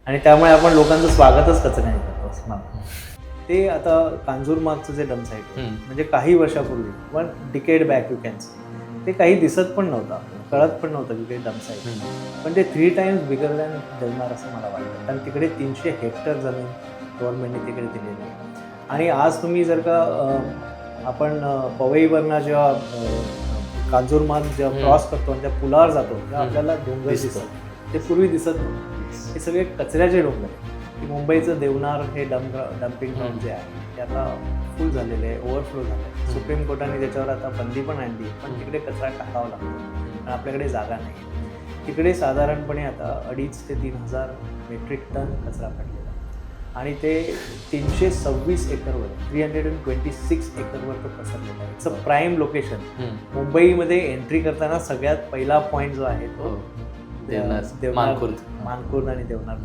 आणि त्यामुळे आपण लोकांचं स्वागतच कचऱ्याने करतो असं मला वाटतं. ते आता कांजूरमार्गचं जे डम्प साईट आहे म्हणजे काही वर्षापूर्वी, one decade back you can say, ते काही दिसत पण नव्हतं, कळत पण नव्हतं की ते डम्प साईट, पण ते 3 टाइम्स बिगर दॅन देवनार असं मला वाटतं. कारण तिकडे 300 हेक्टर जमीन गव्हर्नमेंटने तिकडे दिलेली आहे. आणि आज तुम्ही जर का आपण पवईवरनं जेव्हा कांजूरमार्ग जेव्हा क्रॉस करतो आणि त्या पुलावर जातो तेव्हा आपल्याला डोंगर दिसतं. ते पूर्वी दिसत नव्हतं. हे सगळे कचऱ्याचे डोंगर आहेत. की मुंबईचं देवनार हे डम्पिंग ग्राउंड जे आहे ते आता फुल झालेलं आहे, ओव्हरफ्लो झालं आहे. सुप्रीम कोर्टाने त्याच्यावर आता बंदी पण आणली, पण तिकडे कचरा टाकावा लागतो कारण आपल्याकडे जागा नाही. तिकडे साधारणपणे आता 2,500 ते 3,000 मेट्रिक टन कचरा पडलेला आणि ते 326 एकरवर, 326 एकरवर तो पसरलेला आहे. It's a prime location. मुंबईमध्ये एंट्री करताना सगळ्यात पहिला पॉईंट जो आहे तो मानखुर्द आणि देवनार